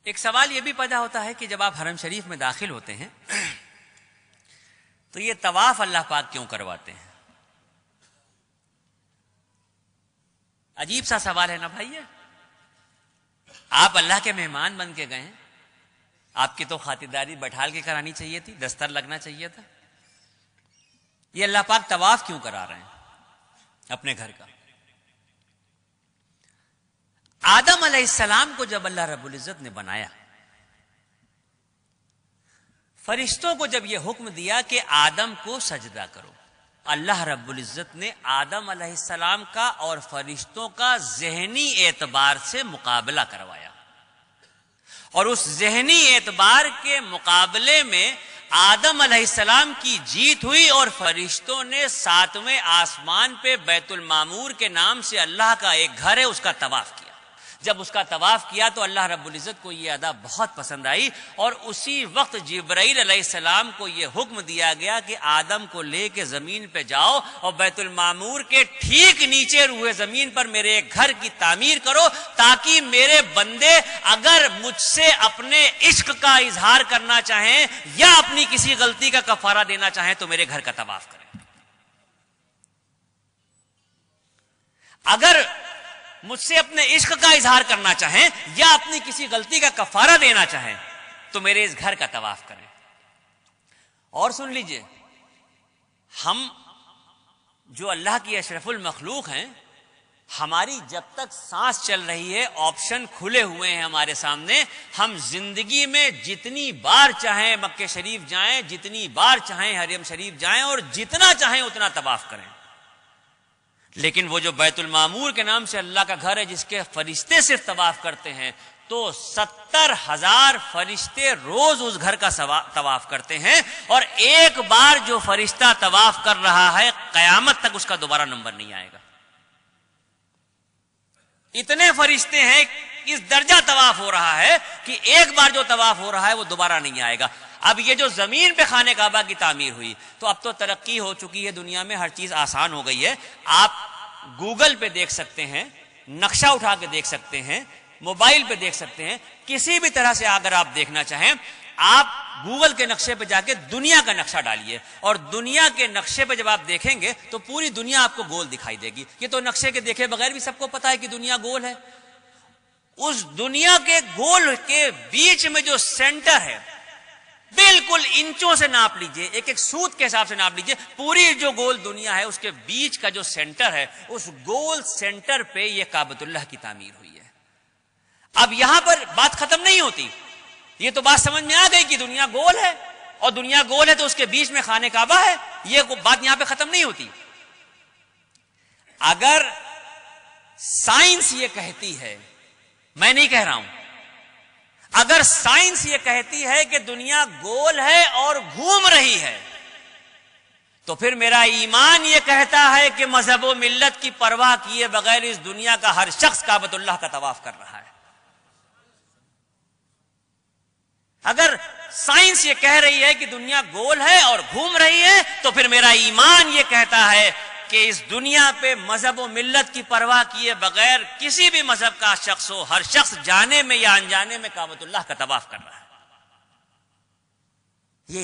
ایک سوال یہ بھی پیدا ہوتا ہے کہ جب آپ حرم شریف میں داخل ہوتے ہیں تو یہ طواف اللہ پاک کیوں کرواتے ہیں؟ عجیب سا سوال ہے نا بھائی. آپ اللہ کے مہمان بن کے گئے ہیں، آپ کی تو خاطرداری بٹھال کے کرانی چاہیے تھی، دستر لگنا چاہیے تھا. یہ اللہ پاک طواف کیوں کرا رہے ہیں اپنے گھر کا؟ آدم علیہ السلام کو جب اللہ رب العزت نے بنایا، فرشتوں کو جب یہ حکم دیا کہ آدم کو سجدہ کرو، اللہ رب العزت نے آدم علیہ السلام کا اور فرشتوں کا ذہنی اعتبار سے مقابلہ کروایا، اور اس ذہنی اعتبار کے مقابلے میں آدم علیہ السلام کی جیت ہوئی، اور فرشتوں نے 7ویں آسمان پہ بیت المعمور کے نام سے اللہ کا ایک گھر ہے اس کا طواف کیا. جب اس کا طواف کیا تو اللہ رب العزت کو یہ ادا بہت پسند آئی، اور اسی وقت جبرائیل علیہ السلام کو یہ حکم دیا گیا کہ آدم کو لے کے زمین پہ جاؤ اور بیت المعمور کے ٹھیک نیچے روئے زمین پر میرے ایک گھر کی تعمیر کرو، تاکہ میرے بندے اگر مجھ سے اپنے عشق کا اظہار کرنا چاہیں یا اپنی کسی غلطی کا کفارہ دینا چاہیں تو میرے گھر کا طواف کریں. اگر مجھ سے اپنے عشق کا اظہار کرنا چاہیں یا اپنی کسی غلطی کا کفارہ دینا چاہیں تو میرے اس گھر کا طواف کریں. اور سن لیجئے، ہم جو اللہ کی اشرف المخلوق ہیں، ہماری جب تک سانس چل رہی ہے آپشن کھلے ہوئے ہیں ہمارے سامنے. ہم زندگی میں جتنی بار چاہیں مکہ شریف جائیں، جتنی بار چاہیں حرم شریف جائیں، اور جتنا چاہیں اتنا طواف کریں. لیکن وہ جو بیت المعمور کے نام سے اللہ کا گھر ہے جس کے فرشتے صرف طواف کرتے ہیں، تو 70,000 فرشتے روز اس گھر کا طواف کرتے ہیں، اور ایک بار جو فرشتہ طواف کر رہا ہے قیامت تک اس کا دوبارہ نمبر نہیں آئے گا. اتنے فرشتے ہیں، اس درجہ طواف ہو رہا ہے کہ ایک بار جو طواف ہو رہا ہے وہ دوبارہ نہیں آئے گا. اب یہ جو زمین پہ خانہ کعبہ کی تعمیر ہوئی، تو اب تو ترقی ہو چکی ہے دنیا میں، ہر چیز آسان ہو گئی ہے. آپ گوگل پہ دیکھ سکتے ہیں، نقشہ اٹھا کے دیکھ سکتے ہیں، موبائل پہ دیکھ سکتے ہیں، کسی بھی طرح سے اگر آپ دیکھنا چاہیں آپ گوگل کے نقشے پہ جا کے دنیا کا نقشہ ڈالیے، اور دنیا کے نقشے پہ جب آپ دیکھیں گے تو پوری دنیا آپ کو گول دکھائی دے گی. یہ تو نقشے کے دیکھے بغیر بھی سب کو پتا ہے کہ دنیا گول ہے. اس دنیا کے گول کے بیچ میں جو سینٹر ہے، بالکل انچوں سے ناپ لیجئے، ایک ایک سوت کے حساب سے ناپ لیجئے، پوری جو گول دنیا ہے اس کے بیچ کا جو سینٹر ہے، اس گول سینٹر پہ یہ کعبۃ اللہ کی تعمیر ہوئی ہے. اب یہاں پر بات ختم نہیں ہوتی، یہ تو بات سمجھ میں آ گئی کہ دنیا گول ہے، اور دنیا گول ہے تو اس کے بیچ میں خانہ کعبہ ہے. یہ بات یہاں پہ ختم نہیں ہوتی. اگر سائنس یہ کہتی ہے، میں نہیں کہہ رہا ہوں، اگر سائنس یہ کہتی ہے کہ دنیا گول ہے اور گھوم رہی ہے، تو پھر میرا ایمان یہ کہتا ہے کہ مذہب و ملت کی پرواہ کیے بغیر اس دنیا کا ہر شخص کعبۃ اللہ کا طواف کر رہا ہے. اگر سائنس یہ کہہ رہی ہے کہ دنیا گول ہے اور گھوم رہی ہے، تو پھر میرا ایمان یہ کہتا ہے کہ اس دنیا پہ مذہب و ملت کی پرواہ کیے بغیر کسی بھی مذہب کا شخص ہو، ہر شخص جانے میں یا انجانے میں کعبۃ اللہ کا طواف کر رہا ہے.